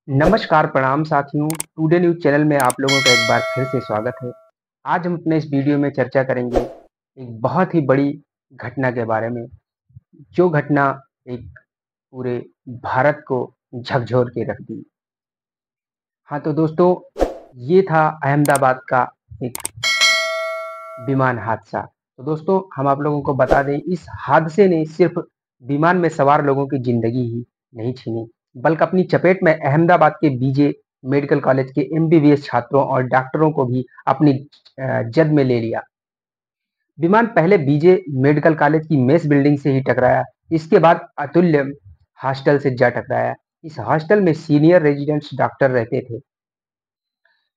नमस्कार, प्रणाम साथियों। टुडे न्यूज़ चैनल में आप लोगों का एक बार फिर से स्वागत है। आज हम अपने इस वीडियो में चर्चा करेंगे एक बहुत ही बड़ी घटना के बारे में, जो घटना एक पूरे भारत को झकझोर के रख दी। हाँ, तो दोस्तों, ये था अहमदाबाद का एक विमान हादसा। तो दोस्तों, हम आप लोगों को बता दें, इस हादसे ने सिर्फ विमान में सवार लोगों की ज़िंदगी ही नहीं छीनी, बल्कि अपनी चपेट में अहमदाबाद के बीजे मेडिकल कॉलेज के एमबीबीएस छात्रों और डॉक्टरों को भी अपनी जद में ले लिया। विमान पहले बीजे मेडिकल कॉलेज की मेस बिल्डिंग से ही टकराया। इसके बाद अतुल्य हॉस्टल से जा टकराया। इस हॉस्टल में सीनियर रेजिडेंट्स डॉक्टर रहते थे।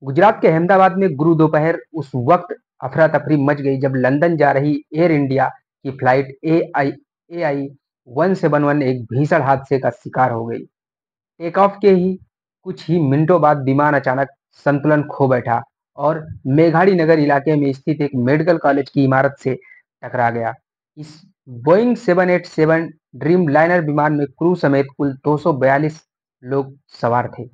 गुजरात के अहमदाबाद में गुरु दोपहर उस वक्त अफरा तफरी मच गई जब लंदन जा रही एयर इंडिया की फ्लाइट ए आई 1711 एक भीषण हादसे का शिकार हो गई। टेक ऑफ के ही कुछ ही मिनटों बाद विमान अचानक संतुलन खो बैठा और मेघाड़ी नगर इलाके में स्थित एक मेडिकल कॉलेज की इमारत से टकरा गया। इस बोइंग 787 ड्रीम लाइनर विमान में क्रू समेत कुल 242 लोग सवार थे।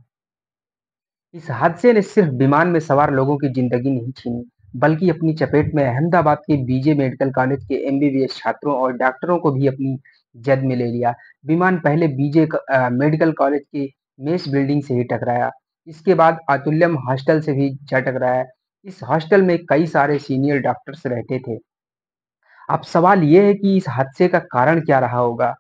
इस हादसे ने सिर्फ विमान में सवार लोगों की जिंदगी नहीं छीनी, बल्कि अपनी चपेट में अहमदाबाद के बीजे मेडिकल कॉलेज के एमबीबीएस छात्रों और डॉक्टरों को भी अपनी जद में ले लिया। विमान पहले बीजे मेडिकल कॉलेज के मेस बिल्डिंग से ही टकराया। इसके बाद अतुल्यम हॉस्टल से भी जा टकराया। इस हॉस्टल में कई सारे सीनियर डॉक्टर्स रहते थे। अब सवाल ये है कि इस हादसे का कारण क्या रहा होगा।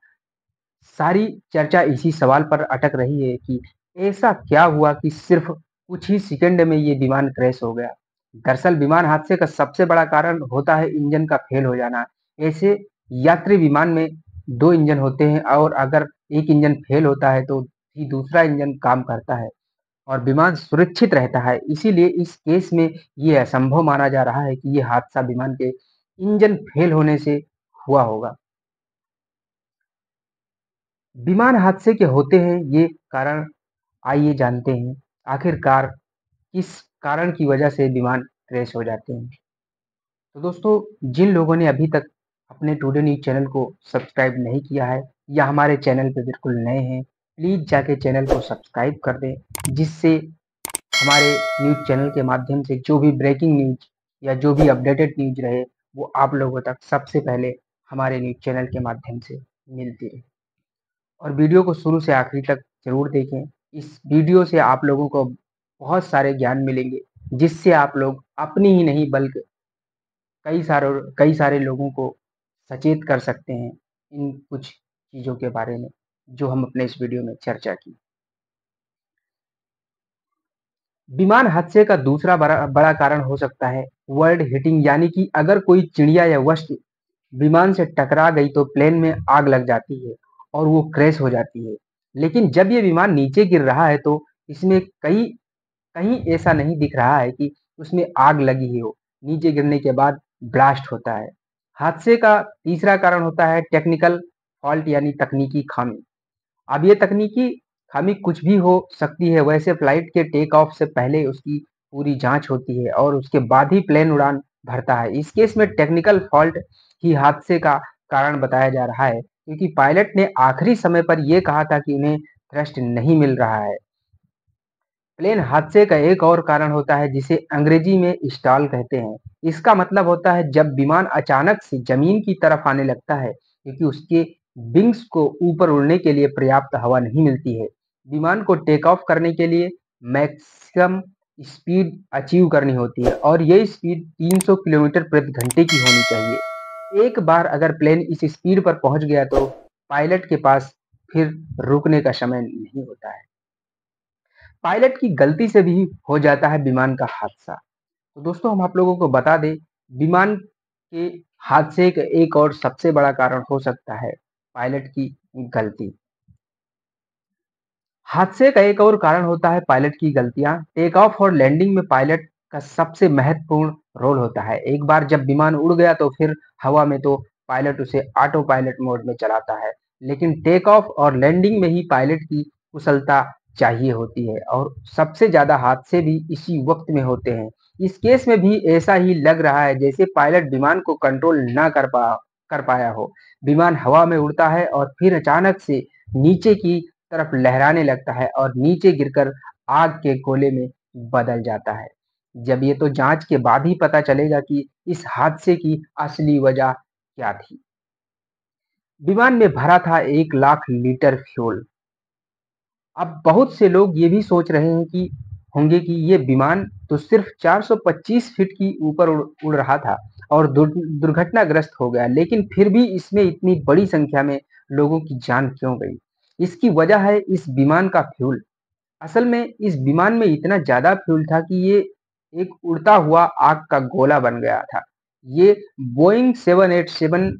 सारी चर्चा इसी सवाल पर अटक रही है कि ऐसा क्या हुआ कि सिर्फ कुछ ही सेकंड में ये विमान क्रैश हो गया। दरअसल विमान हादसे का सबसे बड़ा कारण होता है इंजन का फेल हो जाना। ऐसे यात्री विमान में दो इंजन होते हैं और अगर एक इंजन फेल होता है तो ही दूसरा इंजन काम करता है और विमान सुरक्षित रहता है। इसीलिए इस केस में ये असंभव माना जा रहा है कि ये हादसा विमान के इंजन फेल होने से हुआ होगा। विमान हादसे के होते हैं ये कारण, आइए जानते हैं आखिरकार किस कारण की वजह से विमान क्रैश हो जाते हैं। तो दोस्तों, जिन लोगों ने अभी तक अपने टुडे न्यूज़ चैनल को सब्सक्राइब नहीं किया है या हमारे चैनल पे बिल्कुल नए हैं, प्लीज़ जाके चैनल को सब्सक्राइब कर दें, जिससे हमारे न्यूज़ चैनल के माध्यम से जो भी ब्रेकिंग न्यूज़ या जो भी अपडेटेड न्यूज़ रहे, वो आप लोगों तक सबसे पहले हमारे न्यूज़ चैनल के माध्यम से मिलती रहे। और वीडियो को शुरू से आखिरी तक ज़रूर देखें। इस वीडियो से आप लोगों को बहुत सारे ज्ञान मिलेंगे, जिससे आप लोग अपनी ही नहीं बल्कि कई सारे लोगों को सचेत कर सकते हैं इन कुछ चीज़ों के बारे में, जो हम अपने इस वीडियो में चर्चा की। विमान हादसे का दूसरा बड़ा बड़ा कारण हो सकता है वर्ल्ड हीटिंग, यानी कि अगर कोई चिड़िया या वस्तु विमान से टकरा गई तो प्लेन में आग लग जाती है और वो क्रैश हो जाती है। लेकिन जब ये विमान नीचे गिर रहा है तो इसमें कई कहीं ऐसा नहीं दिख रहा है कि उसमें आग लगी हो। नीचे गिरने के बाद ब्लास्ट होता है। हादसे का तीसरा कारण होता है टेक्निकल फॉल्ट, यानी तकनीकी खामी। अब ये तकनीकी खामी कुछ भी हो सकती है। वैसे फ्लाइट के टेक ऑफ से पहले उसकी पूरी जांच होती है और उसके बाद ही प्लेन उड़ान भरता है। इस केस में टेक्निकल फॉल्ट ही हादसे का कारण बताया जा रहा है, क्योंकि पायलट ने आखिरी समय पर यह कहा था कि उन्हें थ्रस्ट नहीं मिल रहा है। प्लेन हादसे का एक और कारण होता है जिसे अंग्रेजी में स्टॉल कहते हैं। इसका मतलब होता है जब विमान अचानक से जमीन की तरफ आने लगता है, क्योंकि उसके विंग्स को ऊपर उड़ने के लिए पर्याप्त हवा नहीं मिलती है। विमान को टेक ऑफ करने के लिए मैक्सिमम स्पीड अचीव करनी होती है और यह स्पीड 300 किलोमीटर प्रति घंटे की होनी चाहिए। एक बार अगर प्लेन इस स्पीड पर पहुंच गया तो पायलट के पास फिर रुकने का समय नहीं होता है। पायलट की गलती से भी हो जाता है विमान का हादसा। तो दोस्तों, हम आप लोगों को बता दें, विमान के हादसे का एक और सबसे बड़ा कारण हो सकता है पायलट की गलती। हादसे का एक और कारण होता है पायलट की गलतियां। टेक ऑफ और लैंडिंग में पायलट का सबसे महत्वपूर्ण रोल होता है। एक बार जब विमान उड़ गया तो फिर हवा में तो पायलट उसे ऑटो पायलट मोड में चलाता है, लेकिन टेक ऑफ और लैंडिंग में ही पायलट की कुशलता चाहिए होती है और सबसे ज्यादा हादसे भी इसी वक्त में होते हैं। इस केस में भी ऐसा ही लग रहा है जैसे पायलट विमान को कंट्रोल ना कर पाया हो। विमान हवा में उड़ता है और फिर अचानक से नीचे की तरफ लहराने लगता है और नीचे गिरकर आग के गोले में बदल जाता है। जब ये तो जांच के बाद ही पता चलेगा कि इस हादसे की असली वजह क्या थी। विमान में भरा था 1 लाख लीटर फ्यूल। अब बहुत से लोग ये भी सोच रहे हैं कि होंगे कि ये विमान तो सिर्फ 425 फीट की ऊपर उड़ रहा था और दुर्घटनाग्रस्त हो गया, लेकिन फिर भी इसमें इतनी बड़ी संख्या में लोगों की जान क्यों गई? इसकी वजह है इस विमान का फ्यूल। असल में इस विमान में इतना ज्यादा फ्यूल था कि ये एक उड़ता हुआ आग का गोला बन गया था। ये बोइंग 787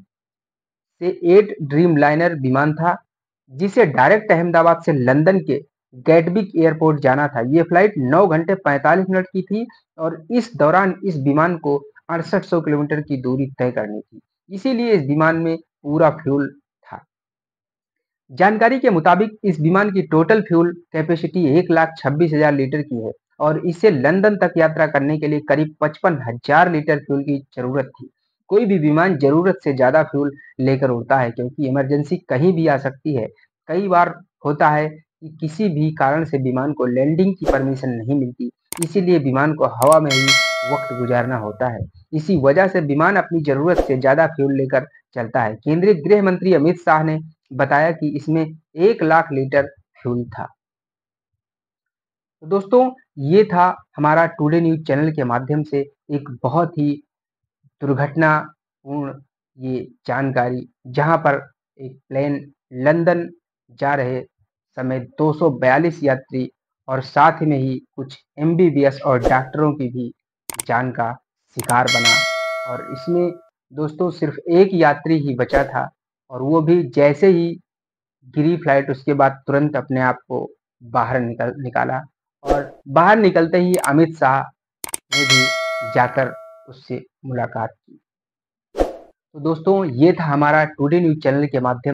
से 8 ड्रीम लाइनर विमान था, जिसे डायरेक्ट अहमदाबाद से लंदन के गैटविक एयरपोर्ट जाना था। ये फ्लाइट 9 घंटे 45 मिनट की थी और इस दौरान इस विमान को 6800 किलोमीटर की दूरी तय करनी थी। इसीलिए इस विमान में पूरा फ्यूल था। जानकारी के मुताबिक इस विमान की टोटल फ्यूल कैपेसिटी 1,26,000 लीटर की है और इसे लंदन तक यात्रा करने के लिए करीब 55,000 लीटर फ्यूल की जरूरत थी। कोई भी विमान जरूरत से ज्यादा फ्यूल लेकर उड़ता है क्योंकि इमरजेंसी कहीं भी आ सकती है। कई बार होता है कि किसी भी कारण से विमान को लैंडिंग की परमिशन नहीं मिलती, इसीलिए विमान को हवा में ही वक्त गुजारना होता है। इसी वजह से विमान अपनी जरूरत से ज्यादा फ्यूल लेकर चलता है। केंद्रीय गृह मंत्री अमित शाह ने बताया कि इसमें 1 लाख लीटर फ्यूल था। तो दोस्तों, ये था हमारा टुडे न्यूज चैनल के माध्यम से एक बहुत ही दुर्घटनापूर्ण ये जानकारी, जहां पर एक प्लेन लंदन जा रहे समय 242 यात्री और साथ में ही कुछ एमबीबीएस और डॉक्टरों की भी जान का शिकार बना। और इसमें दोस्तों सिर्फ एक यात्री ही बचा था और वो भी जैसे ही गिरी फ्लाइट उसके बाद तुरंत अपने आप को बाहर निकाला और बाहर निकलते ही अमित शाह ने भी जाकर उससे मुलाकात की। तो दोस्तों, ये था हमारा टुडे न्यूज चैनल के माध्यम